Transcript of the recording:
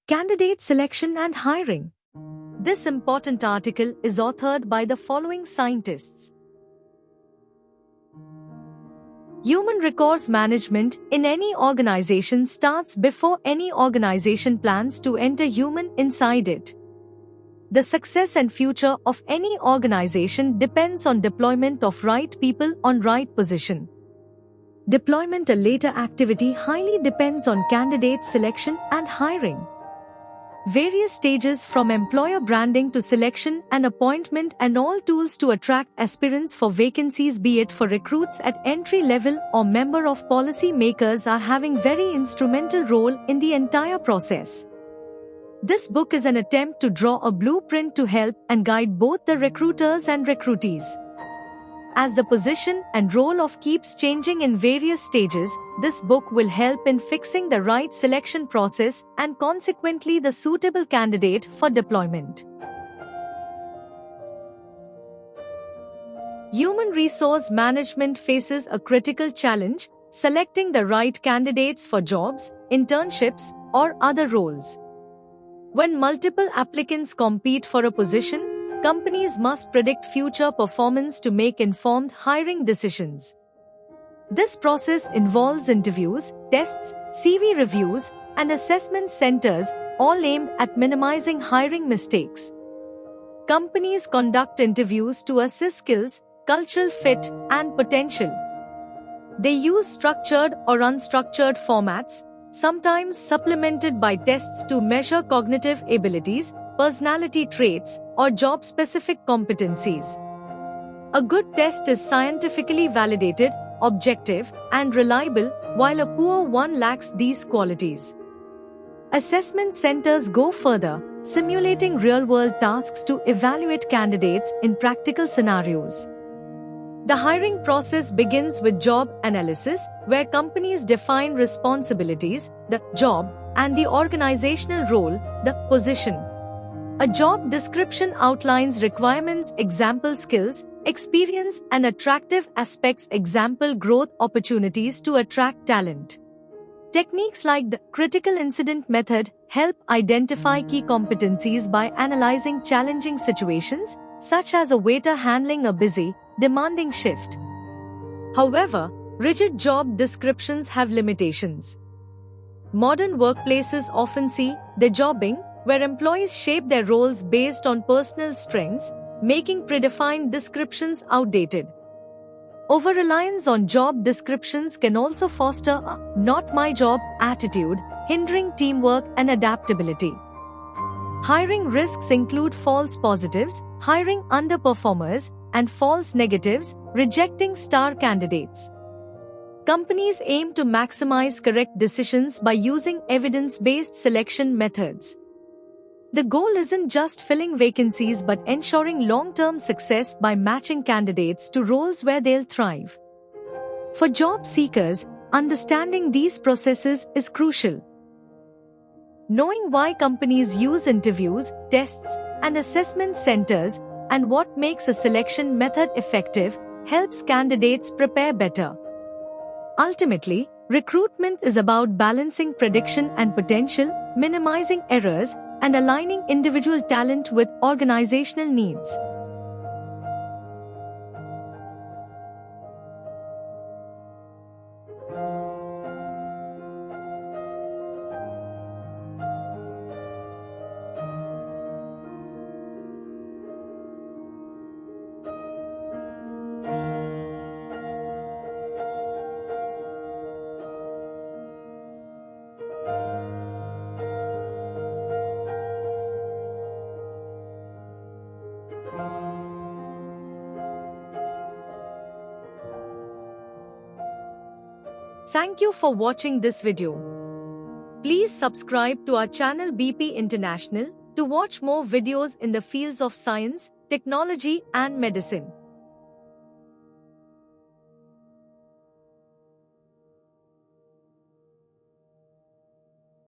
Candidate Selection and Hiring. This important article is authored by the following scientists. Human resource management in any organization starts before any organization plans to enter human inside it. The success and future of any organization depends on deployment of right people on right position. Deployment, a later activity, highly depends on candidate selection and hiring. Various stages from employer branding to selection and appointment and all tools to attract aspirants for vacancies, be it for recruits at entry level or member of policy makers, are having very instrumental role in the entire process. This book is an attempt to draw a blueprint to help and guide both the recruiters and recruitees. As the position and role of keeps changing in various stages, this book will help in fixing the right selection process and consequently the suitable candidate for deployment. Human resource management faces a critical challenge, selecting the right candidates for jobs, internships, or other roles. When multiple applicants compete for a position, companies must predict future performance to make informed hiring decisions. This process involves interviews, tests, CV reviews, and assessment centers, all aimed at minimizing hiring mistakes. Companies conduct interviews to assess skills, cultural fit, and potential. They use structured or unstructured formats, sometimes supplemented by tests to measure cognitive abilities, personality traits, or job-specific competencies. A good test is scientifically validated, objective, and reliable, while a poor one lacks these qualities. Assessment centers go further, simulating real-world tasks to evaluate candidates in practical scenarios. The hiring process begins with job analysis, where companies define responsibilities, the job, and the organizational role, the position. A job description outlines requirements, example skills, experience, and attractive aspects, example growth opportunities to attract talent. Techniques like the critical incident method help identify key competencies by analyzing challenging situations, such as a waiter handling a busy, demanding shift. However, rigid job descriptions have limitations. Modern workplaces often see the jobbing, where employees shape their roles based on personal strengths, making predefined descriptions outdated. Over-reliance on job descriptions can also foster a "not my job" attitude, hindering teamwork and adaptability. Hiring risks include false positives, hiring underperformers, and false negatives, rejecting star candidates. Companies aim to maximize correct decisions by using evidence-based selection methods. The goal isn't just filling vacancies but ensuring long-term success by matching candidates to roles where they'll thrive. For job seekers, understanding these processes is crucial. Knowing why companies use interviews, tests, and assessment centers, and what makes a selection method effective, helps candidates prepare better. Ultimately, recruitment is about balancing prediction and potential, minimizing errors, and aligning individual talent with organizational needs. Thank you for watching this video. Please subscribe to our channel BP International to watch more videos in the fields of science, technology, and medicine.